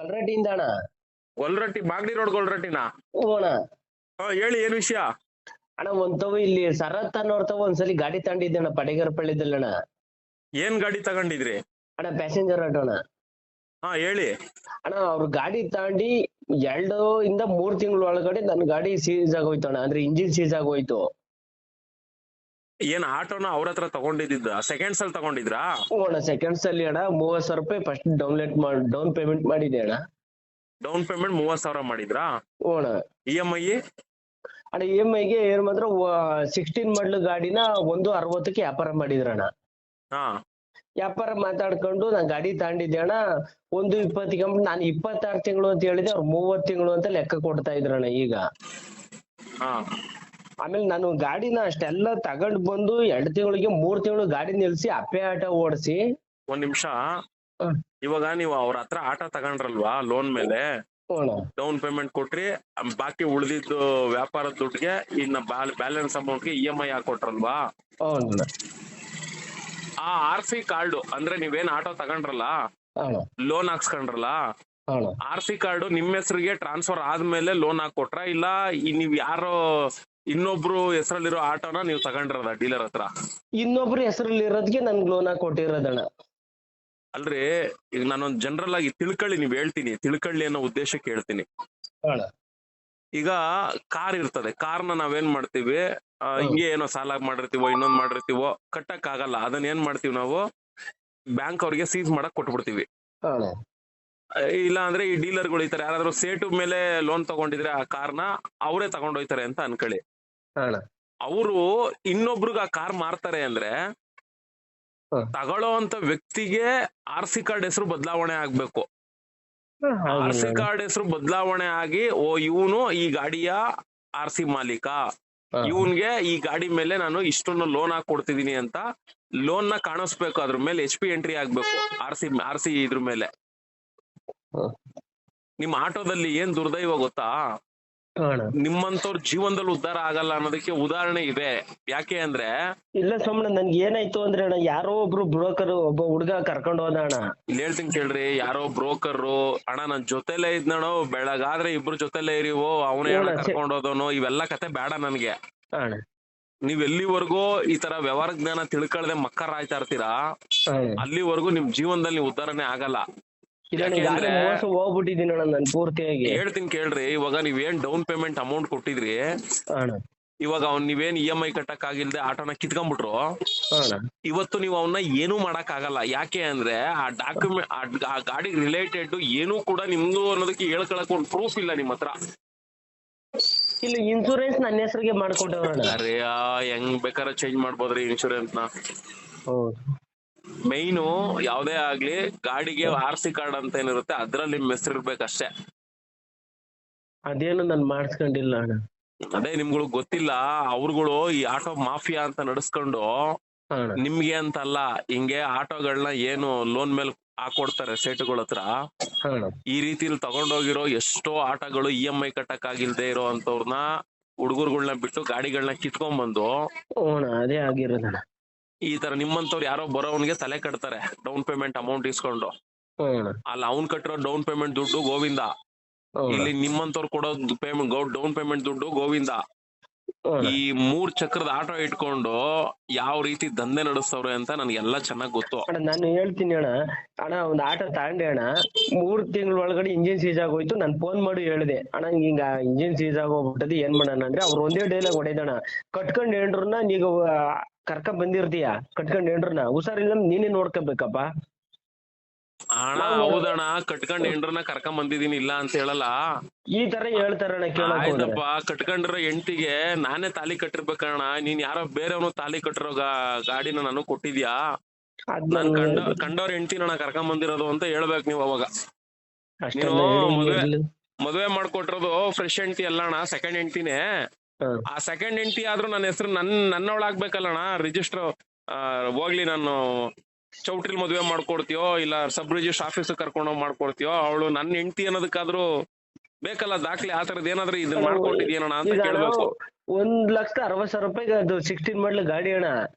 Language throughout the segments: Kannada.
ಕಲ್ರಟ್ಟಿಯಿಂದ ಅಣ್ಣ. ಗೊಲ್ರಟ್ಟಿ, ಮಾಗಡಿ ರೋಡ್ ಗೊಲ್ರಟ್ಟಿನಾ? ಹ್ಞೂ ಅಣ್ಣ. ಹೇಳಿ, ಏನ್ ವಿಷಯ? ಅಣ್ಣ ಒಂತವ ಇಲ್ಲಿ ಸರತ್ ಅನ್ನೋರ್ತವ ಒಂದ್ಸಲಿ ಗಾಡಿ ತಗೊಂಡಿದ್ದೆ ಅಣ್ಣ, ಪಡೆಗರಪಳ್ಳಿದಲ್ಲಿ ಅಣ್ಣ. ಏನ್ ಗಾಡಿ ತಗೊಂಡಿದ್ರಿ? ಅಣ್ಣ ಪ್ಯಾಸೆಂಜರ್ ಆಟೋ ಅಣ್ಣ. ಹೇಳಿ. ಅಣ್ಣ ಅವ್ರ ಗಾಡಿ ತಗೊಂಡಿ 2 ಇಂದ 3 ತಿಂಗಳ ಒಳಗಡೆ ನನ್ ಗಾಡಿ ಸೀಸ್ ಆಗೋಯ್ತು ಅಣ್ಣ, ಅಂದ್ರೆ ಇಂಜಿನ್ ಸೀಸ್ ಆಗೋಯ್ತು. ಏನ್ ಆಟೋನ ಅವ್ರ ಹತ್ರ ತಗೊಂಡಿದ್ದ? ಸೆಕೆಂಡ್ಸ್ ಅಲ್ಲಿ ತಗೊಂಡಿದ್ರಾ? ಹ್ಞೂ ಅಣ್ಣ, ಸೆಕೆಂಡ್ಸ್ ಅಲ್ಲಿ ಅಣ್ಣ 30,000 ರೂಪಾಯಿ ಫಸ್ಟ್ ಡೌನ್ ಪೇಮೆಂಟ್ ಮಾಡಿದೆ ಅಣ್ಣ. ಡೌನ್ ಪೇಮೆಂಟ್ 30,000 ಮಾಡಿದ್ರಾ? ಹ್ಞೂ ಅಣ್ಣ. EMI? ಅಣ್ಣ EMI ಗೆ ಏನ್ ಮಾತ್ರ 16 ಮಾಡಲ್ ಗಾಡಿನ 160ಕ್ಕೆ ವ್ಯಾಪಾರ ಮಾಡಿದ್ರಣ್ಣ. ಹಾ. ವ್ಯಾಪಾರ ಮಾತಾಡ್ಕೊಂಡು ನಾನ್ ಗಾಡಿ ತಗೊಂಡಿದ್ದೆ ಅಣ್ಣ. 1:20ಗೆ ನಾನು 26 ತಿಂಗಳು ಅಂತ ಹೇಳಿದೆ, ಅವ್ರು 30 ತಿಂಗಳು ಅಂತ ಲೆಕ್ಕ ಕೊಡ್ತಾ ಇದ್ರಣ್ಣ ಈಗ. ಹಾ. ಆಮೇಲೆ ನಾನು ಗಾಡಿನ ಅಷ್ಟೆಲ್ಲ ತಗೊಂಡ್ ಬಂದು 2 ತಿಂಗಳಿಗೆ 3 ತಿಂಗಳು ಗಾಡಿ ನಿಲ್ಸಿ ಅಪ್ಪೆ ಆಟ ಓಡಿಸಿ. ಒಂದ್ ನಿಮಿಷ. ಇವಾಗ ನೀವು ಅವ್ರ ಹತ್ರ ಆಟೋ ತಗೊಂಡ್ರಲ್ವಾ ಲೋನ್ ಮೇಲೆ, ಡೌನ್ ಪೇಮೆಂಟ್ ಕೊಟ್ರಿ, ಬಾಕಿ ಉಳಿದಿದ್ದು ವ್ಯಾಪಾರದ ದುಡ್ಡಿಗೆ ಇನ್ನ ಬ್ಯಾಲೆನ್ಸ್ ಅಮೌಂಟ್ಗೆ EMI ಹಾಕೊಟ್ರಲ್ವಾ? ಆ RC ಕಾರ್ಡ್ ಅಂದ್ರೆ ನೀವೇನ್ ಆಟೋ ತಗೊಂಡ್ರಲ್ಲ, ಲೋನ್ ಹಾಕ್ಸ್ಕೊಂಡ್ರಲ್ಲ, RC ಕಾರ್ಡ್ ನಿಮ್ ಹೆಸರಿಗೆ ಟ್ರಾನ್ಸ್ಫರ್ ಆದ್ಮೇಲೆ ಲೋನ್ ಹಾಕೊಟ್ರ, ಇಲ್ಲ ನೀವ್ ಯಾರೋ ಇನ್ನೊಬ್ರು ಹೆಸರಲ್ಲಿರೋ ಆಟೋನ ನೀವು ತಗೊಂಡಿರೋದ ಡೀಲರ್ ಹತ್ರ? ಇನ್ನೊಬ್ರು ಹೆಸರಲ್ಲಿ ಇರೋದಕ್ಕೆ ನನ್ಗೆ ಲೋನ್ ಹಾಕಿ ಕೊಟ್ಟಿರೋದಣ್ಣ. ಅಲ್ರಿ, ಈಗ ನಾನೊಂದ್ ಜನರಲ್ ಆಗಿ ತಿಳ್ಕೊಳ್ಳಿ, ನೀವ್ ಹೇಳ್ತೀನಿ, ತಿಳ್ಕೊಳ್ಳಿ ಅನ್ನೋ ಉದ್ದೇಶಕ್ಕೆ ಹೇಳ್ತೀನಿ. ಈಗ ಕಾರ್ ಇರ್ತದೆ, ಕಾರ್ನ ನಾವೇನ್ ಮಾಡ್ತೀವಿ, ಹಿಂಗೆ ಏನೋ ಸಾಲ ಮಾಡಿರ್ತೀವೋ ಇನ್ನೊಂದ್ ಮಾಡಿರ್ತೀವೋ, ಕಟ್ಟಕ್ ಆಗಲ್ಲ, ಅದನ್ನ ಏನ್ ಮಾಡ್ತೀವಿ ನಾವು, ಬ್ಯಾಂಕ್ ಅವ್ರಿಗೆ ಸೀಸ್ ಮಾಡಕ್ ಕೊಟ್ಬಿಡ್ತೀವಿ. ಇಲ್ಲ ಅಂದ್ರೆ ಈ ಡೀಲರ್ಗಳು ಈ ತರ ಯಾರಾದ್ರೂ ಸೇಟು ಮೇಲೆ ಲೋನ್ ತಗೊಂಡಿದ್ರೆ ಆ ಕಾರ್ನ ಅವರೇ ತಗೊಂಡೋಯ್ತಾರೆ ಅಂತ ಅನ್ಕೊಳ್ಳಿ. ಅವರು ಇನ್ನೊಬ್ರಿಗೆ ಆ ಕಾರ್ ಮಾರ್ತಾರೆ ಅಂದ್ರೆ ತಗೊಳ್ಳೋ ಅಂತ ವ್ಯಕ್ತಿಗೆ RC ಕಾರ್ಡ್ ಹೆಸರು ಬದಲಾವಣೆ ಆಗ್ಬೇಕು. RC ಕಾರ್ಡ್ ಹೆಸರು ಬದಲಾವಣೆ ಆಗಿ, ಓ ಇವನು ಈ ಗಾಡಿಯ RC ಮಾಲೀಕ, ಇವನ್ಗೆ ಈ ಗಾಡಿ ಮೇಲೆ ನಾನು ಇಷ್ಟೊಂದು ಲೋನ್ ಹಾಕಿ ಕೊಡ್ತಿದೀನಿ ಅಂತ ಲೋನ್ ನ ಕಾಣಿಸ್ಬೇಕು, ಅದ್ರ ಮೇಲೆ HP ಎಂಟ್ರಿ ಆಗ್ಬೇಕು RC ಇದ್ರ ಮೇಲೆ. ನಿಮ್ ಆಟೋದಲ್ಲಿ ಏನ್ ದುರ್ದೈವ ಗೊತ್ತಾ, ನಿಮ್ಮಂತವ್ರ ಜೀವನದಲ್ಲಿ ಉದ್ಧಾರ ಆಗಲ್ಲ ಅನ್ನೋದಕ್ಕೆ ಉದಾಹರಣೆ ಇದೆ. ಯಾಕೆ ಅಂದ್ರೆ, ಇಲ್ಲ ಸುಮ್ನೆ ನನ್ಗೆ ಏನಾಯ್ತು ಅಂದ್ರೆ ಅಣ್ಣ, ಯಾರೋ ಒಬ್ರು ಬ್ರೋಕರ್ ಒಬ್ಬ ಹುಡ್ಗ ಕರ್ಕೊಂಡು ಹೋದ ಅಣ್ಣ. ಇಲ್ಲಿ ಹೇಳ್ತೀನಿ ಕೇಳ್ರಿ, ಯಾರೋ ಬ್ರೋಕರ್ ಅಣ್ಣ ನನ್ ಜೊತೆಲೇ ಇದ್ನೋ, ಬೆಳಗಾದ್ರೆ ಇಬ್ರು ಜೊತೆಲೇ ಇರಿವೋ, ಅವನೇ ಕರ್ಕೊಂಡು ಹೋದವನು, ಇವೆಲ್ಲ ಕತೆ ಬೇಡ ನನ್ಗೆ. ನೀವ್ ಎಲ್ಲಿವರೆಗೂ ಈ ತರ ವ್ಯವಹಾರ ಜ್ಞಾನ ತಿಳ್ಕೊಳ್ದೆ ಮಕ್ಕರ ಆಯ್ತಾ ಇರ್ತೀರಾ, ಅಲ್ಲಿವರೆಗೂ ನಿಮ್ ಜೀವನದಲ್ಲಿ ನೀವು ಉದ್ಧಾರನೆ ಆಗಲ್ಲ. ಹೋಗ್ಬಿಟ್ಟಿದೀನಿ ನಾನು ಪೂರ್ತಿಯಾಗಿ. ಹೇಳ್ತೀನಿ ಕೇಳ್ರಿ, ಇವಾಗ ನೀವೇನ್ ಡೌನ್ ಪೇಮೆಂಟ್ ಅಮೌಂಟ್ ಕೊಟ್ಟಿದ್ರಿ, ಇವಾಗ ನೀವೇನ್ EMI ಕಟ್ಟಕ್ ಆಗಿಲ್ದೆ ಆಟೋನ ಕಿತ್ಕೊಂಡ್ಬಿಟ್ರು, ಇವತ್ತು ನೀವು ಅವನ್ನ ಏನೂ ಮಾಡಕ್ ಆಗಲ್ಲ. ಯಾಕೆ ಅಂದ್ರೆ ಆ ಡಾಕ್ಯುಮೆಂಟ್, ಆ ಗಾಡಿ ರಿಲೇಟೆಡ್ ಏನೂ ಕೂಡ ನಿಮ್ದು ಅನ್ನೋದಕ್ಕೆ ಹೇಳ್ಕೊಳಕ್ ಒಂದು ಪ್ರೂಫ್ ಇಲ್ಲ ನಿಮ್ ಹತ್ರ. ಇಲ್ಲ ಇನ್ಸೂರೆನ್ಸ್ ನನ್ನ ಹೆಸರಿಗೆ ಮಾಡ್ಕೊಟ್ಟವ್ರಣ್ಣ. ಅರೆ ಹೆಂಗ್ ಬೇಕಾದ್ರೆ ಚೇಂಜ್ ಮಾಡ್ಬೋದ್ರಿ ಇನ್ಶೂರೆನ್ಸ್ ನ. ಮೈನು ಯಾವ್ದೇ ಆಗ್ಲಿ ಗಾಡಿಗೆ RC ಕಾರ್ಡ್ ಅಂತ ಏನಿರುತ್ತೆ ಅದ್ರಲ್ಲಿ ನಿಮ್ ಹೆಸರು ಇರ್ಬೇಕಷ್ಟೇ. ಅದೇನು ನಾನು ಮಾಡಿಸ್ಕೊಂಡಿಲ್ಲ ಅಣ್ಣ. ಅದೇ ನಿಮ್ಗಳು ಗೊತ್ತಿಲ್ಲ, ಅವ್ರುಗಳು ಈ ಆಟೋ ಮಾಫಿಯಾ ಅಂತ ನಡೆಸ್ಕೊಂಡು ನಿಮ್ಗೆ ಅಂತಲ್ಲ, ಹಿಂಗೆ ಆಟೋಗಳನ್ನ ಏನು ಲೋನ್ ಮೇಲೆ ಹಾಕೊಡ್ತಾರೆ ಸೇಟುಗಳ ಹತ್ರ, ಈ ರೀತಿಲಿ ತಗೊಂಡೋಗಿರೋ ಎಷ್ಟೋ ಆಟೋಗಳು EMI ಕಟ್ಟಕ್ ಆಗಿಲ್ದೆ ಇರೋ ಅಂತವ್ರನ್ನ, ಹುಡುಗರುಗಳನ್ನ ಬಿಟ್ಟು ಗಾಡಿಗಳನ್ನ ಕಿತ್ಕೊಂಡ್ಬಂದು ಅದೇ ಆಗಿರೋದಣ್ಣ. ಈ ತರ ನಿಮ್ಮಂತವ್ರು ಯಾರೋ ಬರೋವನ್ಗೆ ತಲೆ ಕಟ್ತಾರೆ ಡೌನ್ ಪೇಮೆಂಟ್ ಅಮೌಂಟ್ ಇಸ್ಕೊಂಡು. ಅಲ್ಲ ಅವ್ನ್ ಕಟ್ಟಿರೋ ಡೌನ್ ಪೇಮೆಂಟ್ ದುಡ್ಡು ಗೋವಿಂದ, ಇಲ್ಲಿ ನಿಮ್ಮಂತವ್ರು ಕೊಡೋ ಡೌನ್ ಪೇಮೆಂಟ್ ದುಡ್ಡು ಗೋವಿಂದ. ಈ 3 ಚಕ್ರದ ಆಟೋ ಇಟ್ಕೊಂಡು ಯಾವ ರೀತಿ ದಂಧೆ ನಡೆಸ್ತವ್ರೆ ಅಂತ ನನ್ಗೆಲ್ಲ ಚೆನ್ನಾಗ್ ಗೊತ್ತು. ನಾನು ಹೇಳ್ತೀನಿ ಅಣ್ಣ, ಒಂದ್ ಆಟೋ ತಗೊಂಡೆ ಅಣ್ಣ, 3 ತಿಂಗಳ ಒಳಗಡೆ ಇಂಜಿನ್ ಸೀಸ್ ಆಗೋಯ್ತು. ನಾನು ಫೋನ್ ಮಾಡಿ ಹೇಳಿದೆ, ಅಣ್ಣ ಹಿಂಗ ಇಂಜಿನ್ ಸೀಸ್ ಆಗೋಗ್ಬಿಟ್ಟది, ಏನ್ ಮಾಡೋಣ ಅಂದ್ರೆ ಅವ್ರು ಒಂದೇ ಡೈಲಾಗ್ ಹೊಡೆದಣ್ಣ, ಕಟ್ಕೊಂಡ್ ಹೆಂಡ್ರನ್ನ ನೀಗ ಕರ್ಕ ಬಂದಿರ್ತೀಯ, ಕಟ್ಕೊಂಡ್ ಹೆಂಡ್ರನ್ನ ಹುಷಾರಿಲ್ಲ ನೀನೇ ನೋಡ್ಕೋಬೇಕಪ್ಪ. ಅಣ್ಣ ಹೌದಣ್ಣ, ಕಟ್ಕೊಂಡ್ ಹೆಂಡ್ರನ್ನ ಕರ್ಕೊಂಡ್ ಬಂದಿದೀನಿ ಇಲ್ಲ ಅಂತ ಹೇಳಲ್ಲ, ಈ ತರ ಹೇಳ್ತಾರಣ್ಣ. ಆಯ್ತಪ್ಪ, ಕಟ್ಕೊಂಡಿರೋ ಹೆಂಡ್ತಿಗೆ ನಾನೇ ತಾಲಿ ಕಟ್ಟಿರ್ಬೇಕಣ್ಣ, ನೀನ್ ಯಾರೋ ಬೇರೆಯವನು ತಾಲಿ ಕಟ್ಟಿರೋ ಗಾಡಿನ ನಾನು ಕೊಟ್ಟಿದ್ಯಾ, ನಾನ್ ಕಂಡವ್ರ ಹೆಂಡ್ತಿನ ಕರ್ಕೊಂಡ್ ಬಂದಿರೋದು ಅಂತ ಹೇಳ್ಬೇಕು ನೀವು. ಅವಾಗ ನೀನು ಮದ್ವೆ ಮಾಡ್ಕೊಟ್ಟಿರೋದು ಫ್ರೆಶ್ ಹೆಂಡ್ತಿ ಅಲ್ಲಣ್ಣ, ಸೆಕೆಂಡ್ ಹೆಂಡ್ತಿನೇ. ಆ ಸೆಕೆಂಡ್ ಹೆಂಡ್ತಿ ಆದ್ರೂ ನನ್ನ ಹೆಸರು ನನ್ನೊಳಾಗ್ಬೇಕಲ್ಲಣ್ಣ, ರಿಜಿಸ್ಟರ್ ಹೋಗ್ಲಿ, ನಾನು ಚೌಟ್ರಿಲ್ ಮದ್ವೆ ಮಾಡ್ಕೊಡ್ತೀಯೋ ಇಲ್ಲ ಸಬ್ ರಿಜಿಸ್ಟರ್ ಆಫೀಸ್ ಕರ್ಕೊಂಡೋಗ್ ಮಾಡ್ಕೊಡ್ತೀಯೋ, ಅವಳು ನನ್ನ ಹೆಂಡ್ತಿ ಅನ್ನೋದಕ್ಕಾದ್ರೂ ಬೇಕಲ್ಲ ದಾಖಲೆ ಆ ತರದ್ ಏನಾದ್ರು ಇದನ್ನ ಮಾಡ್ಕೊಟ್ಟಿದ್ಯೇನಣ್ಣ ಅಂತ ಈಗ ಕೇಳ್ಬೇಕು. 1,60,000 ಅದು 16 ಮಾಡಲ್ ಗಾಡಿ ಅಣ್ಣ.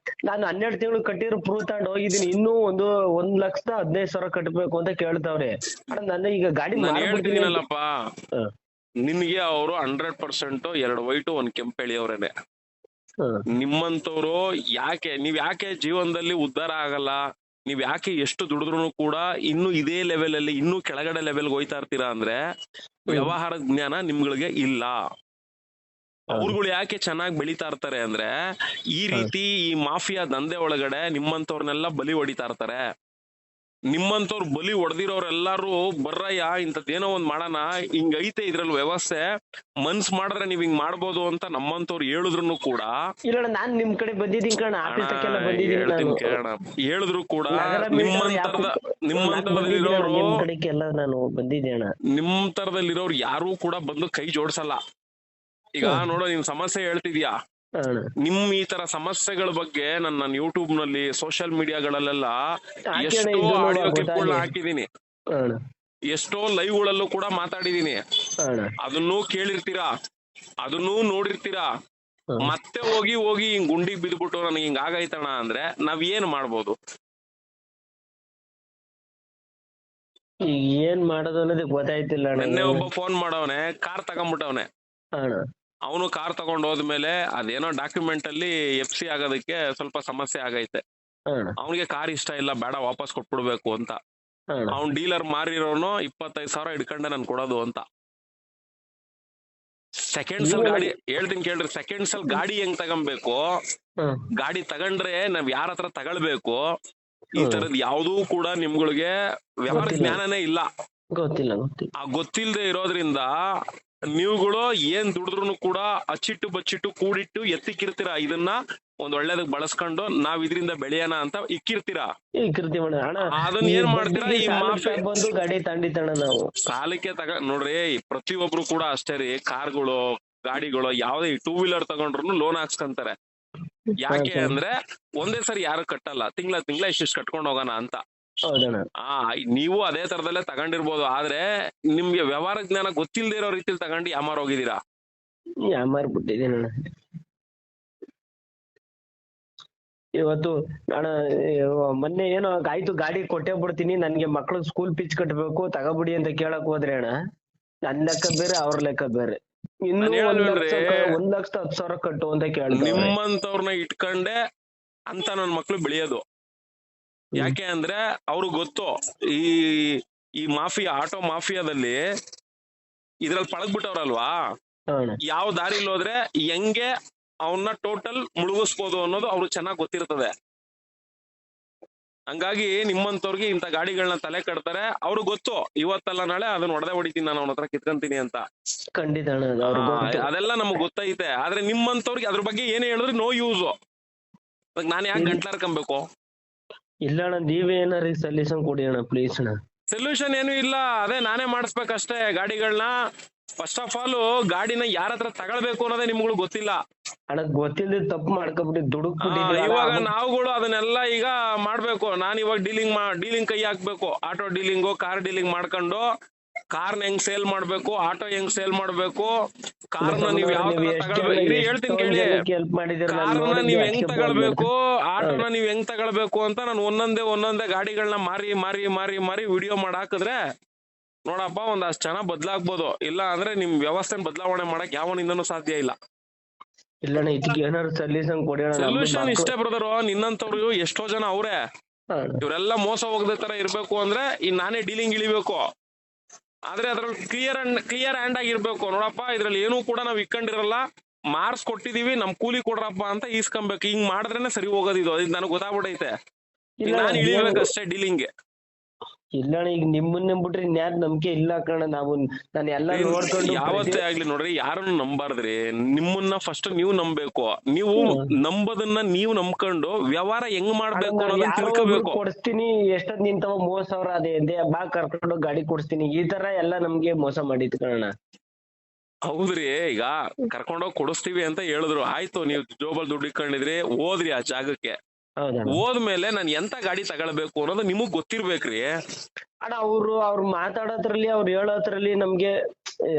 ನಾನು 12 ತಿಂಗಳು ಕಟ್ಟಿರೋ ಪ್ರೂಫ್ ತಗೊಂಡು ಹೋಗಿದ್ದೀನಿ. ಇನ್ನೂ 1,15,000 ಕಟ್ಟಬೇಕು ಅಂತ ಕೇಳ್ತಾವ್ರೆ ಅಣ್ಣ. ನನ್ನ ಈಗ ಗಾಡಿ ನಾನು ಮಾರ್ಬಿಡ್ತೀನಿ ಅಂತ. ಹೇಳ್ತಿದ್ದೀನಲ್ಲಪ್ಪ, ನಿನ್ಗೆ ಅವರು 100% 2 ವೈಟು 1 ಕೆಂಪು ಎಳೆಯವ್ರೇನೆ. ನಿಮ್ಮಂತವ್ರು ನೀವ್ ಯಾಕೆ ಜೀವನದಲ್ಲಿ ಉದ್ಧಾರ ಆಗಲ್ಲ, ನೀವ್ ಯಾಕೆ ಎಷ್ಟು ದುಡಿದ್ರು ಕೂಡ ಇನ್ನು ಇದೇ ಲೆವೆಲ್ ಅಲ್ಲಿ ಇನ್ನೂ ಕೆಳಗಡೆ ಲೆವೆಲ್ ಹೋಯ್ತಾ ಇರ್ತೀರಾ ಅಂದ್ರೆ ವ್ಯವಹಾರದ ಜ್ಞಾನ ನಿಮ್ಗಳಿಗೆ ಇಲ್ಲ. ಅವ್ರುಗಳು ಯಾಕೆ ಚೆನ್ನಾಗಿ ಬೆಳಿತಾ ಇರ್ತಾರೆ ಅಂದ್ರೆ ಈ ರೀತಿ ಈ ಮಾಫಿಯಾ ದಂಧೆ ಒಳಗಡೆ ನಿಮ್ಮಂತವ್ರನ್ನೆಲ್ಲ ಬಲಿ ಹೊಡಿತಾ ಇರ್ತಾರೆ. ನಿಮ್ಮಂತವ್ರು ಬಲಿ ಹೊಡೆದಿರೋರೆಲ್ಲಾರು ಬರ್ರಯ್ಯ ಇಂಥದ್ದೇನೋ ಒಂದ್ ಮಾಡೋಣ, ಹಿಂಗ್ ಐತೆ ಇದ್ರಲ್ಲಿ ವ್ಯವಸ್ಥೆ, ಮನ್ಸ್ ಮಾಡಿದ್ರೆ ನೀವ್ ಹಿಂಗ್ ಮಾಡ್ಬೋದು ಅಂತ ನಮ್ಮಂತವ್ರು ಹೇಳಿದ್ರು ಕೂಡ ಇಲ್ಲ ನಾನ್ ನಿಮ್ ಕಡೆ ಬಂದಿದ್ದೀನಿ ಕಣ, ಆಫೀಸ್ ತಕ್ಕೆಲ್ಲ ಬಂದಿದ್ದೀನಿ ಕೇಳೋಣ, ಹೇಳಿದ್ರು ಕೂಡ ನಿಮ್ ಕಡೆಗೆಲ್ಲ ನಾನು ಬಂದಿದ್ದೇಣ. ನಿಮ್ ತರದಲ್ಲಿರೋರು ಯಾರು ಕೂಡ ಬಂದು ಕೈ ಜೋಡ್ಸಲ್ಲ. ಈಗ ನೋಡೋ ನಿನ್ ಸಮಸ್ಯೆ ಹೇಳ್ತಿದ್ಯಾ, ನಿಮ್ ಈ ತರ ಸಮಸ್ಯೆಗಳ ಬಗ್ಗೆ ನನ್ನ ಯೂಟ್ಯೂಬ್ ನಲ್ಲಿ ಸೋಷಿಯಲ್ ಮೀಡಿಯಾಗಳಲ್ಲೆಲ್ಲ ಎಷ್ಟೋ ಆಡಿಯೋ ಕ್ಲಿಪ್ಗಳನ್ನ ಹಾಕಿದೀನಿ, ಎಷ್ಟೋ ಲೈವ್ ಗಳಲ್ಲೂ ಕೂಡ ಮಾತಾಡಿದೀನಿ. ಅದನ್ನೂ ಕೇಳಿರ್ತೀರಾ, ಅದನ್ನೂ ನೋಡಿರ್ತೀರಾ. ಮತ್ತೆ ಹೋಗಿ ಹಿಂಗ್ ಗುಂಡಿಗೆ ಬಿದ್ಬಿಟ್ಟು ನನಗೆ ಹಿಂಗ್ ಆಗೈತಣ ಅಂದ್ರೆ ನಾವ್ ಏನ್ ಮಾಡ್ಬೋದು? ಈಗ ಏನ್ ಮಾಡೋದು ಅನ್ನೋದೇ ಗೊತ್ತಾಯ್ತಿಲ್ಲ. ನೆನ್ನೆ ಒಬ್ಬ ಫೋನ್ ಮಾಡವನೆ, ಕಾರ್ ತಗೊಂಡ್ಬಿಟ್ಟವನೆ. ಅವನು ಕಾರ್ ತಗೊಂಡ್ ಹೋದ್ಮೇಲೆ ಅದೇನೋ ಡಾಕ್ಯುಮೆಂಟ್ ಅಲ್ಲಿ FC ಆಗೋದಕ್ಕೆ ಸ್ವಲ್ಪ ಸಮಸ್ಯೆ ಆಗೈತೆ. ಅವನಿಗೆ ಕಾರ್ ಇಷ್ಟ ಇಲ್ಲ, ಬೇಡ ವಾಪಸ್ ಕೊಟ್ಬಿಡ್ಬೇಕು ಅಂತ. ಅವ್ನ್ ಡೀಲರ್ ಮಾರಿರೋನು 25,000 ಇಡ್ಕೊಂಡೆ ನನ್ ಕೊಡೋದು ಅಂತ. ಸೆಕೆಂಡ್ಸ್ ಅಲ್ಲಿ ಗಾಡಿ ಹೇಳ್ತೀನಿ ಕೇಳ್ರಿ, ಸೆಕೆಂಡ್ಸ್ ಅಲ್ಲಿ ಗಾಡಿ ಹೆಂಗ್ ತಗೊಂಬೇಕು, ಗಾಡಿ ತಗೊಂಡ್ರೆ ನಾವ್ ಯಾರ ಹತ್ರ ತಗೊಳ್ಬೇಕು, ಈ ತರದ್ ಯಾವ್ದೂ ಕೂಡ ನಿಮ್ಗಳಿಗೆ ವ್ಯವಹಾರ ಜ್ಞಾನನೇ ಇಲ್ಲ. ಗೊತ್ತಿಲ್ಲದೆ ಇರೋದ್ರಿಂದ ನೀವುಗಳು ಏನ್ ದುಡಿದ್ರು ಕೂಡ ಅಚ್ಚಿಟ್ಟು ಬಚ್ಚಿಟ್ಟು ಕೂಡಿಟ್ಟು ಎತ್ತಿಕ್ಕಿರ್ತೀರಾ. ಇದನ್ನ ಒಂದ್ ಒಳ್ಳೇದಕ್ ಬಳಸ್ಕೊಂಡು ನಾವ್ ಇದರಿಂದ ಬೆಳೆಯೋಣ ಅಂತ ಇಕ್ಕಿರ್ತೀರಾ. ಅದನ್ನ ಏನ್ ಮಾಡ್ತೀರಾ, ಈ ಮಾಫಿಯಾ ಬಂದು ಗಾಡಿ ತಂಡಿತಣ ನಾವು ಸಾಲಕ್ಕೆ ನೋಡ್ರಿ, ಪ್ರತಿಯೊಬ್ರು ಕೂಡ ಅಷ್ಟೇ ರೀ, ಕಾರ್ಗಳು ಗಾಡಿಗಳು ಯಾವ್ದೇ 2 ವೀಲರ್ ತಗೊಂಡ್ರು ಲೋನ್ ಹಾಕ್ಸ್ಕೊಂತಾರೆ. ಯಾಕೆ ಅಂದ್ರೆ ಒಂದೇ ಸರಿ ಯಾರು ಕಟ್ಟಲ್ಲ, ತಿಂಗಳ ಇಷ್ಟಿಷ್ಟು ಕಟ್ಕೊಂಡ್ ಹೋಗೋಣ ಅಂತ. ನೀವು ಅದೇ ತರದಲ್ಲೇ ತಗೊಂಡಿರ್ಬೋದು, ಆದ್ರೆ ನಿಮ್ಗೆ ವ್ಯವಹಾರ ಜ್ಞಾನ ಗೊತ್ತಿಲ್ಲದೆ ಇರೋ ರೀತಿಲಿ ತಗೊಂಡು ಯಾಮಾರ್ ಹೋಗಿದ್ದೀರಾ. ಯಾಮಾರ್ ಬಿಟ್ಟಿದ್ದೀನಿ ಇವತ್ತು ಅಣ್ಣ. ಮೊನ್ನೆ ಏನೋ ಆಯ್ತು, ಗಾಡಿ ಕೊಟ್ಟೆ ಬಿಡ್ತೀನಿ, ನನ್ಗೆ ಮಕ್ಳು ಸ್ಕೂಲ್ ಫೀಸ್ ಕಟ್ಬೇಕು ತಗೋಬಿಡಿ ಅಂತ ಕೇಳಕ್ ಹೋದ್ರೆ ಅಣ್ಣ, ನನ್ ಲೆಕ್ಕ ಬೇರೆ ಅವ್ರ ಲೆಕ್ಕ ಬೇರೆ. ಇನ್ನು 1,10,000 ಕಟ್ಟು ಅಂತ ಕೇಳಿದ್ರು. ನಿಮ್ಮಂತವ್ರನ್ನ ಇಟ್ಕೊಂಡೆ ಅಂತ ನನ್ ಮಕ್ಳು ಬೆಳೆಯೋದು. ಯಾಕೆ ಅಂದ್ರೆ ಅವ್ರಿಗೆ ಗೊತ್ತು ಈ ಮಾಫಿಯಾ, ಆಟೋ ಮಾಫಿಯಾದಲ್ಲಿ ಇದ್ರಲ್ಲಿ ಪಳಗ್ಬಿಟ್ಟವ್ರಲ್ವಾ, ಯಾವ ದಾರಿಲಿ ಹೋದ್ರೆ ಹೆಂಗೆ ಅವನ್ನ ಟೋಟಲ್ ಮುಳುಗಿಸ್ಬೋದು ಅನ್ನೋದು ಅವ್ರಿಗೆ ಚೆನ್ನಾಗ್ ಗೊತ್ತಿರ್ತದೆ. ಹಂಗಾಗಿ ನಿಮ್ಮಂತವ್ರಿಗೆ ಇಂಥ ಗಾಡಿಗಳನ್ನ ತಲೆ ಕಟ್ತಾರೆ. ಅವ್ರಿಗೆ ಗೊತ್ತು ಇವತ್ತಲ್ಲ ನಾಳೆ ಅದನ್ನ ಹೊಡೆದೇ ಹೊಡಿತೀನಿ, ನಾನು ಅವನ ಹತ್ರ ಕಿತ್ಕೊಂತೀನಿ ಅಂತ. ಖಂಡಿತ ಅದೆಲ್ಲ ನಮಗ್ ಗೊತ್ತೈತೆ. ಆದ್ರೆ ನಿಮ್ಮಂತವ್ರಿಗೆ ಅದ್ರ ಬಗ್ಗೆ ಏನೇ ಹೇಳಿದ್ರೆ ನೋ ಯೂಸ್. ನಾನ್ ಯಾಕೆ ಗಂಟ್ಲಾರ್ಕೊಂಬೇಕು? ಇಲ್ಲ ಅಣ್ಣ, ನೀವೇ ಏನಾರ ಸೊಲ್ಯೂಷನ್ ಕೊಡಿ ಅಣ್ಣ ಪ್ಲೀಸ್ ಅಣ್ಣ. ಸೊಲ್ಯೂಷನ್ ಏನು ಇಲ್ಲ, ಅದೇ ನಾನೇ ಮಾಡಿಸ್ಬೇಕಷ್ಟೇ ಗಾಡಿಗಳನ್ನ. ಫಸ್ಟ್ ಆಫ್ ಆಲ್ ಗಾಡಿನ ಯಾರ ಹತ್ರ ತಗೊಳ್ಬೇಕು ಅನ್ನೋದೇ ನಿಮ್ಗಳು ಗೊತ್ತಿಲ್ಲ ಅಣ್ಣ. ಗೊತ್ತಿಲ್ಲದೆ ತಪ್ಪು ಮಾಡ್ಕೊಬಿಟ್ಟು ದುಡುಕ್ಬಿಟ್ಟಿದ್ದೀವಿ. ಇವಾಗ ನಾವುಗಳು ಅದನ್ನೆಲ್ಲ ಈಗ ಮಾಡ್ಬೇಕು. ನಾನ್ ಇವಾಗ ಡೀಲಿಂಗ್ ಕೈ ಹಾಕ್ಬೇಕು. ಆಟೋ ಡೀಲಿಂಗು, ಕಾರ್ ಡೀಲಿಂಗ್ ಮಾಡ್ಕೊಂಡು ಕಾರ್ನ ಹೆಂಗ್ ಸೇಲ್ ಮಾಡ್ಬೇಕು, ಆಟೋ ಹೆಂಗ್ ಸೇಲ್ ಮಾಡ್ಬೇಕು, ಕಾರ್ನ ನೀವ್ ಯಾವ ತರ ತಗೊಳ್ಬೇಕು, ಹೇಳ್ತೀನಿ ಕೇಳಿ. ಕಾರ್ನ ನೀವ್ ಹೆಂಗ್ ತಗೊಳ್ಬೇಕು, ಆಟೋನ ನೀವ್ ಹೆಂಗ್ ತಗೊಳ್ಬೇಕು ಅಂತ ನಾನು ಒಂದೊಂದೇ ಗಾಡಿಗಳನ್ನ ಮಾರಿ ವಿಡಿಯೋ ಮಾಡಿ ಹಾಕಿದ್ರೆ ನೋಡಪ್ಪ ಒಂದಷ್ಟು ಜನ ಬದ್ಲಾಗ್ಬೋದು. ಇಲ್ಲ ಅಂದ್ರೆ ನಿಮ್ ವ್ಯವಸ್ಥೆ ಬದಲಾವಣೆ ಮಾಡಕ್ ಯಾವನಿಂದನೂ ಸಾಧ್ಯ ಇಲ್ಲ. ಇಲ್ಲ ಇದಕ್ಕೆ ಏನಾದ್ರು ಸೊಲ್ಯೂಷನ್ ಕೊಡಿ. ಸೊಲ್ಯೂಷನ್ ಇಷ್ಟೇ ಬ್ರದರ್, ನಿನ್ನಂತವ್ರು ಎಷ್ಟೋ ಜನ ಅವ್ರೆ, ಇವ್ರೆಲ್ಲ ಮೋಸ ಹೋಗದ ತರ ಇರ್ಬೇಕು ಅಂದ್ರೆ ನಾನೇ ಡೀಲಿಂಗ್ ಇಳಿಬೇಕು. ಆದ್ರೆ ಅದ್ರಲ್ಲಿ ಕ್ಲಿಯರ್ ಹ್ಯಾಂಡ್ ಆಗಿರ್ಬೇಕು. ನೋಡಪ್ಪ ಇದ್ರಲ್ಲಿ ಏನೂ ಕೂಡ ನಾವ್ ಇಕ್ಕೊಂಡಿರಲ್ಲ, ಮಾರ್ಕ್ಸ್ ಕೊಟ್ಟಿದೀವಿ, ನಮ್ ಕೂಲಿ ಕೊಡ್ರಪ್ಪ ಅಂತ ಈಸ್ಕೊಬೇಕು. ಹಿಂಗ್ ಮಾಡಿದ್ರೇನೆ ಸರಿ ಹೋಗೋದು. ಇದು ನನಗ್ ಗೊತ್ತಾಗ್ಬಿಟ್ಟೈತೆ. ನಾನ್ ಇಳಿಬೇಕಷ್ಟೇ ಡೀಲಿಂಗ್ಗೆ. ಇಲ್ಲ ಈಗ ನಿಮ್ಮನ್ನ ಬಿಟ್ರಿ ಇನ್ಯಾರ ನಂಬಿಕೆ ಇಲ್ಲ ಕಣ. ನಾನು ಎಲ್ಲ ನೋಡ್ಕೊಂಡು ಯಾವತ್ತೇ ಆಗ್ಲಿ ನೋಡ್ರಿ, ಯಾರನ್ನು ನಂಬಾರ್ದ್ರಿ. ನಿಮ್ಮನ್ನ ಫಸ್ಟ್ ನೀವು ನಂಬೇಕು. ನೀವು ನಂಬೋದನ್ನ ನೀವು ನಂಬ್ಕೊಂಡು ವ್ಯವಹಾರ ಹೆಂಗ್ ಮಾಡ್ಬೇಕು ಅನ್ನೋದನ್ನ ತಿಳ್ಕೋಬೇಕು. ಕೊಡಿಸ್ತೀನಿ ಎಷ್ಟೊದ್ ನಿಂತವ 30,000 ಅದೇ ಬಾ ಕರ್ಕೊಂಡು ಗಾಡಿ ಕೊಡಿಸ್ತೀನಿ, ಈ ತರ ಎಲ್ಲ ನಮ್ಗೆ ಮೋಸ ಮಾಡಿದ್ ಕಣ. ಹೌದ್ರಿ, ಈಗ ಕರ್ಕೊಂಡೋಗಿ ಕೊಡಿಸ್ತೀವಿ ಅಂತ ಹೇಳಿದ್ರು, ಆಯ್ತು ನೀವು ಜೋಬಲ್ ದುಡ್ಡು ಇಟ್ಕೊಂಡಿದ್ರಿ, ಹೋದ್ರಿ ಆ ಜಾಗಕ್ಕೆ. ಹೋದ್ಮೇಲೆ ನಾನು ಎಂತ ಗಾಡಿ ತಗೊಳ್ಬೇಕು ಅನ್ನೋದು ನಿಮಗ್ ಗೊತ್ತಿರ್ಬೇಕ್ರಿ ಅಣ್ಣ. ಅವ್ರು ಮಾತಾಡೋದ್ರಲ್ಲಿ, ಅವ್ರು ಹೇಳೋದ್ರಲ್ಲಿ ನಮ್ಗೆ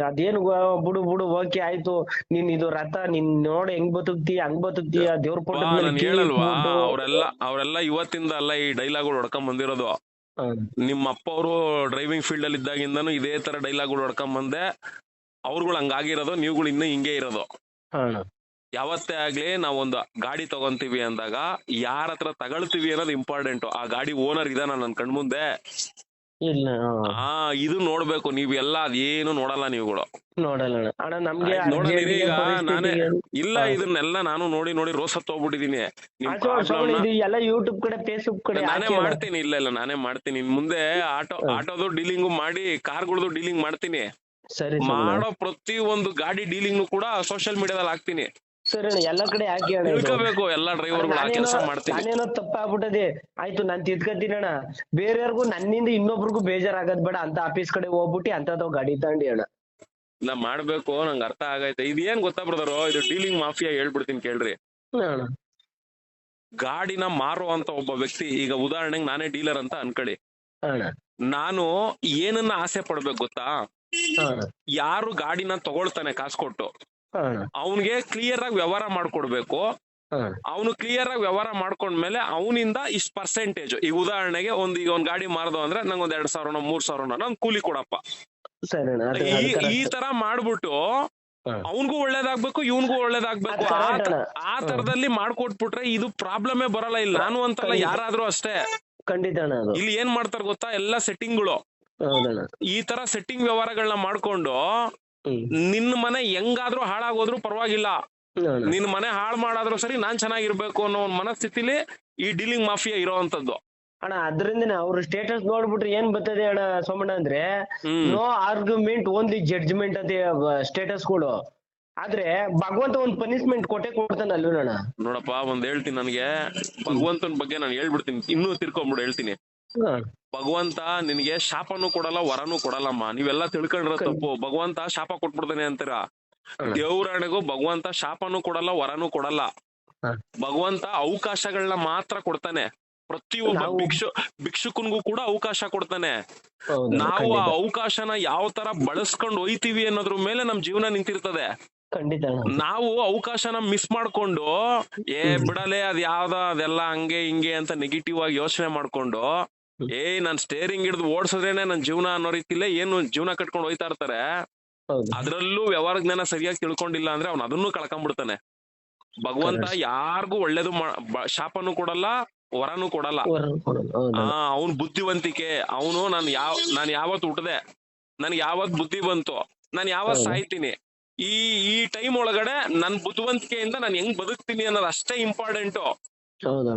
ಅದೇನು ಬಿಡು ಬಿಡು ಓಕೆ ಆಯ್ತು, ನೀನ್ ಇದು ರಥ ನೀನ್ ನೋಡ್ ಹೆಂಗ್ ಬದುಕ್ತೀಯ ಹಂಗ್ ಬದುಕ್ತೀಯ, ದೇವ್ರ ಬಾ, ಪಟ್ಟದ ಮೇಲೆ ನಾನ್ ಕೀ ಹೇಳಲ್ವಾ, ಇಟ್ಬಿಟ್ಟು. ಅವರೆಲ್ಲ ಇವತ್ತಿಂದ ಅಲ್ಲ ಈ ಡೈಲಾಗ್ಗಳು ಹೊಡ್ಕೊಂಡ್ ಬಂದಿರೋದು. ನಿಮ್ಮ ಅಪ್ಪ ಅವರು ಡ್ರೈವಿಂಗ್ ಫೀಲ್ಡ್ ಅಲ್ಲಿ ಇದ್ದಾಗಿಂದನು ಇದೇ ತರ ಡೈಲಾಗ್ಗಳು ಹೊಡ್ಕೊಂಡ್ ಬಂದೆ. ಅವ್ರುಗಳು ಹಂಗಾಗಿರೋದು, ನೀವುಗಳು ಇನ್ನೂ ಹಿಂಗೆ ಇರೋದು. ಯಾವತ್ತೇ ಆಗ್ಲಿ ನಾವೊಂದು ಗಾಡಿ ತಗೊಂತೀವಿ ಅಂದಾಗ ಯಾರ ಹತ್ರ ತಗೊಳ್ತೀವಿ ಅನ್ನೋದು ಇಂಪಾರ್ಟೆಂಟ್. ಆ ಗಾಡಿ ಓನರ್ ಇದಾನ ನನ್ ಕಣ್ಮುಂದೆ, ಇಲ್ಲ ಇದು ನೋಡ್ಬೇಕು. ನೀವ್ ಎಲ್ಲ ಅದೇನು ನೋಡಲ್ಲ ನೀವುಗಳು. ನೋಡಲ್ಲ ಅಣ್ಣ, ನಮ್ಗೆ ನೋಡಿದೀನಿ ಈಗ ನಾನೇ. ಇಲ್ಲ ಹಾ. ಇದನ್ನೆಲ್ಲ ನಾನು ನೋಡಿ ನೋಡಿ ರೋಸತ್ ಹೋಗ್ಬಿಟ್ಟಿದೀನಿ. ನಿಮ್ ಪ್ರಾಬ್ಲಮ್ ಇದು ಎಲ್ಲ ಯೂಟ್ಯೂಬ್ ಕಡೆ ಫೇಸ್ಬುಕ್ ಕಡೆ ನಾನೇ ಮಾಡ್ತೀನಿ. ಇಲ್ಲ ನಾನೇ ಮಾಡ್ತೀನಿ. ಇನ್ ಮುಂದೆ ಆಟೋದು ಡೀಲಿಂಗು ಮಾಡಿ, ಕಾರ್ಗಳದು ಡೀಲಿಂಗ್ ಮಾಡ್ತೀನಿ. ಸರಿ ಮಾಡೋ ಪ್ರತಿ ಒಂದು ಗಾಡಿ ಡೀಲಿಂಗ್ ಕೂಡ ಸೋಷಿಯಲ್ ಮೀಡಿಯಾದಲ್ಲಿ ಹಾಕ್ತೀನಿ. ಸರಿ ಅಣ್ಣ, ಎಲ್ಲ ಕಡೆ ಹಾಕಿ ಅಣ್ಣ. ತಿಳ್ಕೋಬೇಕು ಎಲ್ಲಾ ಡ್ರೈವರ್ಗಳು ಆ ಕೆಲಸ ಮಾಡ್ತೀನಿ. ನಾನೇನೋ ತಪ್ಪಾಗ್ಬಿಟ್ಟದೆ, ಆಯ್ತು ನಾನ್ ತಿದ್ಕತೀನಿ ಅಣ್ಣ. ಬೇರೆಯವ್ರಿಗೂ ನನ್ನಿಂದ ಇನ್ನೊಬ್ರಿಗೂ ಬೇಜಾರಾಗದ್ ಬೇಡ ಅಂತ ಆಫೀಸ್ ಕಡೆ ಹೋಗ್ಬಿಟ್ಟು ಅಂತದವ್ ಗಾಡಿ ತಗೊಂಡಿ ಅಣ್ಣ. ನಾ ಮಾಡ್ಬೇಕು, ನಂಗೆ ಅರ್ಥ ಆಗೈತೆ. ಇದೇನ್ ಗೊತ್ತಾ ಬ್ರದರ್, ಇದು ಡೀಲಿಂಗ್ ಮಾಫಿಯಾ. ಹೇಳ್ಬಿಡ್ತೀನಿ ಕೇಳ್ರಿ. ಗಾಡಿನ ಮಾರುವಂತ ಒಬ್ಬ ವ್ಯಕ್ತಿ, ಈಗ ಉದಾಹರಣೆಗೆ ನಾನೇ ಡೀಲರ್ ಅಂತ ಅನ್ಕೊಳ್ಳಿ. ನಾನು ಏನನ್ನ ಆಸೆ ಪಡ್ಬೇಕು ಗೊತ್ತಾ? ಯಾರು ಗಾಡಿನ ತಗೊಳ್ತಾನೆ ಕಾಸು ಕೊಟ್ಟು, ಅವನ್ಗೆ ಕ್ಲಿಯರ್ ಆಗಿ ವ್ಯವಹಾರ ಮಾಡ್ಕೊಡ್ಬೇಕು. ಅವನು ಕ್ಲಿಯರ್ ಆಗಿ ವ್ಯವಹಾರ ಮಾಡ್ಕೊಂಡ್ಮೇಲೆ ಅವನಿಂದ ಇಷ್ಟ ಪರ್ಸೆಂಟೇಜ್, ಈಗ ಉದಾಹರಣೆಗೆ ಈಗ ಒಂದ್ ಗಾಡಿ ಮಾರ್ದು ಅಂದ್ರೆ ನಂಗೆ ಒಂದ್ 2,000 3,000 ನಂಗೆ ಕೂಲಿ ಕೊಡಪ್ಪ. ಈ ತರ ಮಾಡ್ಬಿಟ್ಟು ಅವನ್ಗೂ ಒಳ್ಳೇದಾಗ್ಬೇಕು, ಇವನ್ಗೂ ಒಳ್ಳೇದಾಗ್ಬೇಕು. ಆ ತರದಲ್ಲಿ ಮಾಡ್ಕೊಟ್ಬಿಟ್ರೆ ಇದು ಪ್ರಾಬ್ಲಮೇ ಬರಲ್ಲ. ಇಲ್ಲ ನಾನು ಅಂತಲ್ಲ, ಯಾರಾದ್ರೂ ಅಷ್ಟೇ. ಖಂಡಿತ ಇಲ್ಲಿ ಏನ್ ಮಾಡ್ತಾರ ಗೊತ್ತಾ, ಎಲ್ಲಾ ಸೆಟ್ಟಿಂಗ್ಗಳು. ಈ ತರ ಸೆಟ್ಟಿಂಗ್ ವ್ಯವಹಾರಗಳನ್ನ ಮಾಡ್ಕೊಂಡು ನಿನ್ನ ಮನೆ ಹೆಂಗಾದ್ರೂ ಹಾಳಾಗೋದ್ರು ಪರವಾಗಿಲ್ಲ, ನಿನ್ ಮನೆ ಹಾಳು ಮಾಡಾದ್ರೂ ಸರಿ, ನಾನ್ ಚೆನ್ನಾಗಿರ್ಬೇಕು ಅನ್ನೋ ಒಂದ್ ಮನಸ್ಥಿತಿಲಿ ಈ ಡೀಲಿಂಗ್ ಮಾಫಿಯಾ ಇರೋವಂಥದ್ದು ಅಣ್ಣ. ಅದ್ರಿಂದನೇ ಅವ್ರ ಸ್ಟೇಟಸ್ ನೋಡ್ಬಿಟ್ರೆ ಏನ್ ಬರ್ತದೆ ಅಣ್ಣ ಸೋಮಣ್ಣ ಅಂದ್ರೆ, ನೋ ಆರ್ಗ್ಯುಮೆಂಟ್ ಓನ್ಲಿ ಜಡ್ಜ್ಮೆಂಟ್ ಅದೇ ಸ್ಟೇಟಸ್ಗಳು. ಆದ್ರೆ ಭಗವಂತ ಒಂದ್ ಪನಿಷ್ಮೆಂಟ್ ಕೊಟ್ಟೆ ಕೊಡ್ತಾನೆ ಅಲ್ವೇನಣ್ಣ. ನೋಡಪ್ಪ, ಒಂದ್ ಹೇಳ್ತೀನಿ, ನನಗೆ ಭಗವಂತನ ಬಗ್ಗೆ ನಾನು ಹೇಳ್ಬಿಡ್ತೀನಿ, ಇನ್ನೂ ತಿರ್ಕೊಂಡ್ಬಿಡು ಹೇಳ್ತೀನಿ. ಭಗವಂತ ನಿನ್ಗೆ ಶಾಪನೂ ಕೊಡಲ್ಲ, ವರನೂ ಕೊಡಲ್ಲಮ್ಮ. ನೀವೆಲ್ಲ ತಿಳ್ಕೊಂಡಿರೋ ತಪ್ಪು. ಭಗವಂತ ಶಾಪ ಕೊಟ್ಬಿಡ್ತಾನೆ ಅಂತೀರ. ದೇವ್ರಾಣೆಗೂ ಭಗವಂತ ಶಾಪನೂ ಕೊಡಲ್ಲ, ವರನೂ ಕೊಡಲ್ಲ. ಭಗವಂತ ಅವಕಾಶಗಳನ್ನ ಮಾತ್ರ ಕೊಡ್ತಾನೆ. ಪ್ರತಿಯೊಬ್ಬ ಭಿಕ್ಷುಕನ್ಗೂ ಕೂಡ ಅವಕಾಶ ಕೊಡ್ತಾನೆ. ನಾವು ಆ ಅವಕಾಶನ ಯಾವ ತರ ಬಳಸ್ಕೊಂಡು ಹೋಯ್ತೀವಿ ಅನ್ನೋದ್ರ ಮೇಲೆ ನಮ್ ಜೀವನ ನಿಂತಿರ್ತದೆ. ನಾವು ಅವಕಾಶನ ಮಿಸ್ ಮಾಡ್ಕೊಂಡು ಬಿಡಲೆ ಅದ್ ಅದೆಲ್ಲ ಹಂಗೆ ಹಿಂಗೆ ಅಂತ ನೆಗೆಟಿವ್ ಆಗಿ ಯೋಚನೆ ಮಾಡ್ಕೊಂಡು ನಾನ್ ಸ್ಟೇರಿಂಗ್ ಹಿಡಿದು ಓಡಿಸಿದ್ರೇನೆ ನನ್ ಜೀವನ ಅನ್ನೋ ರೀತಿಲೇ ಏನು ಜೀವನ ಕಟ್ಕೊಂಡು ಹೋಯ್ತಾ ಇರ್ತಾರೆ. ಅದ್ರಲ್ಲೂ ವ್ಯವಹಾರ ಜ್ಞಾನ ಸರಿಯಾಗಿ ತಿಳ್ಕೊಂಡಿಲ್ಲ ಅಂದ್ರೆ ಅವ್ನ ಅದನ್ನು ಕಳ್ಕೊಂಡ್ಬಿಡ್ತಾನೆ. ಭಗವಂತ ಯಾರಿಗೂ ಒಳ್ಳೇದು ಶಾಪನೂ ಕೊಡಲ್ಲ, ವರನೂ ಕೊಡಲ್ಲ. ಅವನ್ ಬುದ್ಧಿವಂತಿಕೆ, ಅವನು ನಾನ್ ಯಾವತ್ ಹುಟ್ಟದೆ, ನನ್ಗೆ ಯಾವತ್ ಬುದ್ಧಿ ಬಂತು, ನಾನ್ ಯಾವತ್ ಸಾಯ್ತೀನಿ, ಈ ಟೈಮ್ ಒಳಗಡೆ ನನ್ ಬುದ್ಧಿವಂತಿಕೆಯಿಂದ ನಾನು ಹೆಂಗ್ ಬದುಕ್ತೀನಿ ಅನ್ನೋದು ಅಷ್ಟೇ ಇಂಪಾರ್ಟೆಂಟು.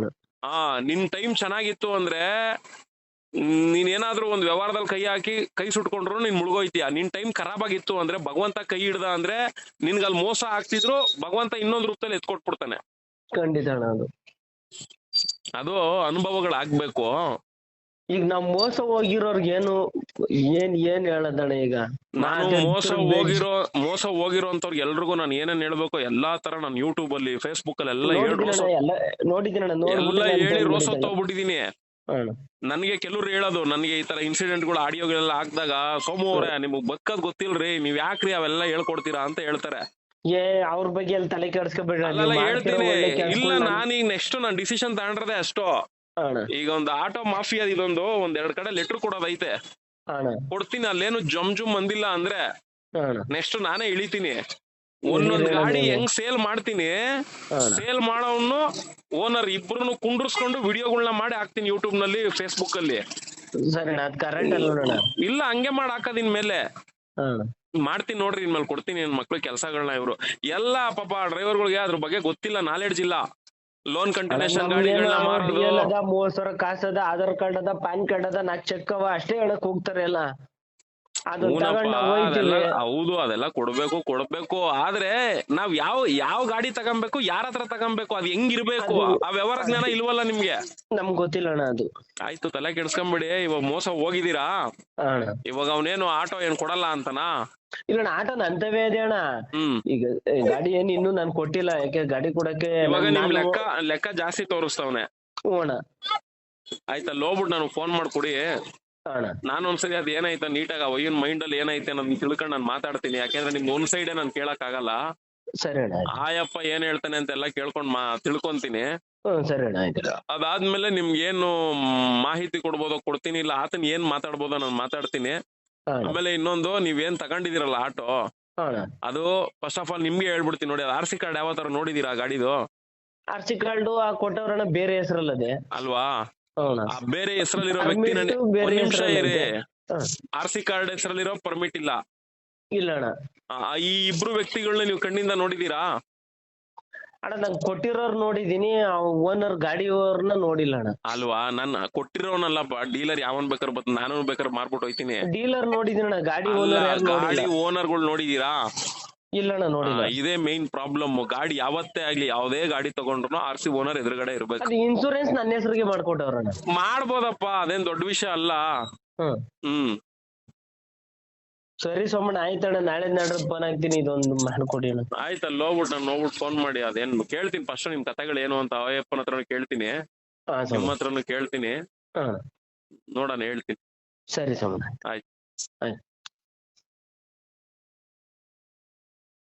ನಿನ್ ಟೈಮ್ ಚೆನ್ನಾಗಿತ್ತು ಅಂದ್ರೆ ನೀನ್ ಏನಾದ್ರೂ ಒಂದ್ ವ್ಯವಹಾರದಲ್ಲಿ ಕೈ ಹಾಕಿ ಕೈ ಸುಟ್ಕೊಂಡ್ರು ನೀನ್ ಮುಳುಗೋಯ್ತೀಯ. ನಿನ್ ಟೈಮ್ ಖರಾಬ್ ಆಗಿತ್ತು ಅಂದ್ರೆ ಭಗವಂತ ಕೈ ಹಿಡ್ದ ಅಂದ್ರೆ ನಿನ್ಗಲ್ ಮೋಸ ಆಗ್ತಿದ್ರು ಭಗವಂತ ಇನ್ನೊಂದ್ ರೂಪದಲ್ಲಿ ಎತ್ಕೊಟ್ಬಿಡ್ತಾನೆ. ಖಂಡಿತ ಅದು ಅನುಭವಗಳಾಗ್ಬೇಕು. ಈಗ ನಾವ್ ಮೋಸ ಹೋಗಿರೋರ್ಗೆ ಏನ್ ಹೇಳದಣ್ಣ? ಈಗ ನಾನು ಮೋಸ ಹೋಗಿರೋಂತವ್ರಿಗೆ ಎಲ್ರಿಗೂ ನಾನು ಏನೇನ್ ಹೇಳ್ಬೇಕು ಎಲ್ಲಾ ತರ ನಾನು ಯೂಟ್ಯೂಬ್ ಅಲ್ಲಿ ಫೇಸ್ಬುಕ್ ಅಲ್ಲಿ ಎಲ್ಲ ಹೇಳಿ ರೋಸತ್ ಹೋಗ್ಬಿಟ್ಟಿದೀನಿ. ನನ್ಗೆ ಕೆಲವ್ರು ಹೇಳೋದು, ನನ್ಗೆ ಈ ತರ ಇನ್ಸಿಡೆಂಟ್ ಗಳು ಆಡಿಯೋಗಳೆಲ್ಲ ಹಾಕ್ದಾಗ, ಸೋಮು ಅವ್ರೆ ನಿಮಗ್ ಬಕ್ಕದ್ ಗೊತ್ತಿಲ್ರಿ, ನೀವ್ ಯಾಕ್ರಿ ಅವೆಲ್ಲ ಹೇಳ್ಕೊಡ್ತೀರಾ ಅಂತ ಹೇಳ್ತಾರೆ. ಅವ್ರ ಬಗ್ಗೆ ಎಲ್ಲ ತಲೆ ಕೆಡ್ಸ್ಕೊಬೇಡ್ರಿ. ಹೇಳ್ತೀನಿ. ಇಲ್ಲ ನಾನೀಗ ನೆಕ್ಸ್ಟ್ ನಾನ್ ಡಿಸಿಷನ್ ತಗೊಂಡ್ರದೆ ಅಷ್ಟು. ಈಗ ಒಂದು ಆಟೋ ಮಾಫಿಯಾ ಇದೊಂದು 1-2 ಕಡೆ ಲೆಟರ್ ಕೊಡೋದೈತೆ, ಕೊಡ್ತೀನಿ. ಅಲ್ಲೇನು ಜುಮ್ ಅಂದಿಲ್ಲ ಅಂದ್ರೆ ನೆಕ್ಸ್ಟ್ ನಾನೇ ಇಳಿತೀನಿ. ಒಂದೊಂದ್ ಗಾಡಿ ಹೆಂಗ್ ಸೇಲ್ ಮಾಡ್ತೀನಿ, ಸೇಲ್ ಮಾಡೋನು ಓನರ್ ಇಬ್ರು ಕುಂಡ್ರಸ್ಕೊಂಡು ವಿಡಿಯೋಗಳನ್ನ ಮಾಡಿ ಹಾಕ್ತೀನಿ ಯೂಟ್ಯೂಬ್ ನಲ್ಲಿ, ಫೇಸ್ಬುಕ್ ಅಲ್ಲಿ. ಇಲ್ಲ ಹಂಗೆ ಮಾಡಿ ಹಾಕೋದಿನ್ ಮೇಲೆ ಮಾಡ್ತೀನಿ ನೋಡ್ರಿ. ಇನ್ಮೇಲೆ ಕೊಡ್ತೀನಿ ನನ್ ಮಕ್ಳು ಕೆಲ್ಸಗಳನ್ನ. ಇವ್ರು ಎಲ್ಲಾ ಪಾಪ ಡ್ರೈವರ್ಗಳಿಗೆ ಅದ್ರ ಬಗ್ಗೆ ಗೊತ್ತಿಲ್ಲ, ನಾಲೆಡ್ಜ್ ಇಲ್ಲ. ಲೋನ್ ಕಂಟಿನ್ಯೂಷನ್ ಗಾಡಿಗಳನ್ನ ಮಾರೋದು, 30,000 ಕಾಸದ, ಆಧಾರ್ ಕಾರ್ಡ್ ಅದ, ಪಾನ್ ಕಾರ್ಡ್ ಅದ, 4 ಚೆಕ್ ಅವ ಅಷ್ಟೇ ಹೇಳಕ್ ಹೋಗ್ತಾರೆ ಎಲ್ಲ. ಹೌದು ಅದೆಲ್ಲ ಕೊಡ್ಬೇಕು. ಆದ್ರೆ ನಾವ್ ಯಾವ ಗಾಡಿ ತಗೊಂಬೇಕು, ಯಾರ ಹತ್ರ ತಗೊಂಬೇಕು, ಅದ್ ಹೆಂಗಿರ್ಬೇಕು, ಆ ವ್ಯವಹಾರ ಜ್ಞಾನ ಇಲ್ವಲ್ಲ ನಿಮ್ಗೆ. ನಮ್ಗ್ ಗೊತ್ತಿಲ್ಲ ಅಣ್ಣ ಅದು. ಆಯ್ತು, ತಲೆ ಕೆಡ್ಸ್ಕೊಂಬಿಡಿ. ಇವಾಗ ಮೋಸ ಹೋಗಿದ್ದೀರಾ, ಇವಾಗ ಅವನೇನು ಆಟೋ ಏನ್ ಕೊಡಲ್ಲ ಅಂತನಾ? ಇಲ್ಲ ಆಟೋ ನಂತವೇ ಇದೆ ಅಣ್ಣ. ಈಗ ಗಾಡಿ ಇನ್ನೂ ನಾನ್ ಕೊಟ್ಟಿಲ್ಲ, ಯಾಕೆ ಗಾಡಿ ಕೊಡಕ್ಕೆ ಇವಾಗ ನಿಮ್ ಲೆಕ್ಕ ಜಾಸ್ತಿ ತೋರಿಸ್ತವನೆ. ಹ್ಞೂ ಅಣ್ಣ. ಆಯ್ತಲ್ಲ ಹೋಗ್ಬಿಟ್ಟು ನಾನು ಫೋನ್ ಮಾಡ್ಕೊಡಿ. ಅಣ್ಣ ನಾನು ಒಂದ್ಸರಿ ಅದ್ ಏನಾಯ್ತು ನೀಟಾಗಿ ಆ ಒಯ್ಯನ್ ಮೈಂಡ್ ಅಲ್ಲಿ ಏನೈತೆ ಅನ್ನೋದನ್ನ ತಿಳ್ಕೊಂಡು ನಾನು ಮಾತಾಡ್ತೀನಿ. ಯಾಕೆಂದ್ರೆ ನಿಮ್ ಒಂದ್ ಸೈಡೇ ನಾನು ಕೇಳಕ್ ಆಗಲ್ಲ. ಸರಿ ಅಣ್ಣ ಆಯ್ತು. ಆಯಪ್ಪ ಏನ್ ಹೇಳ್ತಾನೆ ಅಂತ ಎಲ್ಲ ಕೇಳ್ಕೊಂಡ್ ತಿಳ್ಕೊಂತೀನಿ. ಸರಿ ಅಣ್ಣ ಆಯ್ತು. ಅದಾದ್ಮೇಲೆ ನಿಮ್ಗೆ ಏನು ಮಾಹಿತಿ ಕೊಡ್ಬೋದೋ ಕೊಡ್ತೀನಿ, ಇಲ್ಲ ಆತನ ಏನ್ ಮಾತಾಡ್ಬೋದೋ ನಾನು ಮಾತಾಡ್ತೀನಿ. ಆಮೇಲೆ ಇನ್ನೊಂದು, ನೀವೇನ್ ತಗೊಂಡಿದಿರಲ್ಲ ಆಟೋ, ಅದು ಫಸ್ಟ್ ಆಫ್ ಆಲ್ ನಿಮ್ಗೆ ಹೇಳ್ಬಿಡ್ತೀನಿ ನೋಡಿ, RC ಕಾರ್ಡ್ ಯಾವ ತರ ನೋಡಿದೀರಾ ಗಾಡಿದು? RC ಕಾರ್ಡ್ ಆ ಕೊಟ್ಟವ್ರಣ್ಣ ಬೇರೆ ಹೆಸರಲ್ಲದೆ ಅಲ್ವಾ? ಆ ಬೇರೆ ಹೆಸರಲ್ಲಿರೋ ವ್ಯಕ್ತಿ ಒಂದ್ ನಿಮಿಷ ಇರಿ. RC ಕಾರ್ಡ್ ಹೆಸರಲ್ಲಿರೋ ಪರ್ಮಿಟ್ ಇಲ್ಲ. ಇಲ್ಲ ಅಣ್ಣ. ಈ ಇಬ್ರು ವ್ಯಕ್ತಿಗಳನ್ನ ನೀವು ಕಣ್ಣಿಂದ ನೋಡಿದೀರಾ? ಅಣ್ಣ ನಾನ್ ಕೊಟ್ಟಿರೋರ್ ನೋಡಿದೀನಿ, ಓನರ್ ಗಾಡಿ ಓನರ್ನ ನೋಡಿಲ್ಲ ಅಣ್ಣ. ಅಲ್ವಾ? ನಾನ್ ಕೊಟ್ಟಿರೋನಲ್ಲಪ್ಪ, ಡೀಲರ್ ಯಾವನ್ ಬೇಕಾದ್ರೆ ಬತ್ತ, ನಾನು ಬೇಕಾದ್ರೆ ಮಾರ್ಬಿಟ್ಟು ಹೋಯ್ತೀನಿ. ಡೀಲರ್ ನೋಡಿದೀನಿ ಅಣ್ಣ, ಗಾಡಿ ಓನರ್ ಗಾಡಿ ಓನರ್ಗಳು ನೋಡಿದೀರಾ? ಇಲ್ಲ ಅಣ್ಣ ನೋಡಿಲ್ಲ. ಇದೇ ಮೇನ್ ಪ್ರಾಬ್ಲಮ್. ಗಾಡಿ ಯಾವತ್ತೇ ಆಗ್ಲಿ, ಯಾವ್ದೇ ಗಾಡಿ ತಗೊಂಡ್ರು RC ಓನರ್ ಎದುರುಗಡೆ ಇರ್ಬೇಕು. ಇನ್ಸೂರೆನ್ಸ್ ನನ್ನ ಹೆಸರಿಗೆ ಮಾಡ್ಕೊಟ್ಟವ್ರಣ್ಣ. ಮಾಡ್ಬೋದಪ್ಪ, ಅದೇನ್ ದೊಡ್ಡ ವಿಷಯ ಅಲ್ಲ. ಸರಿ ಸೋಮಣ್ಣ ಆಯ್ತಣ್ಣ, ನಾಳೆ ನಾಡ್ದು ಫೋನ್ ಹಾಕ್ತೀನಿ, ಇದೊಂದು ಮಾಡ್ಕೊಡಿ ಅಣ್ಣ. ಆಯ್ತಲ್ಲ, ಹೋಗ್ಬಿಟ್ಟು ನಾನು ಹೋಗ್ಬಿಟ್ಟು ಫೋನ್ ಮಾಡಿ ಅದೇನ್ ಕೇಳ್ತೀನಿ ಫಸ್ಟ್, ನಿಮ್ ಕಥೆಗಳು ಏನು ಅಂತ ಅಯ್ಯಪ್ಪನ ಹತ್ರನು ಕೇಳ್ತೀನಿ, ನಿಮ್ಮ ಹತ್ರನು ಕೇಳ್ತೀನಿ, ನೋಡೋಣ ಹೇಳ್ತೀನಿ. ಸರಿ ಸೋಮಣ್ಣ ಆಯ್ತು. ಆಯ್ತು.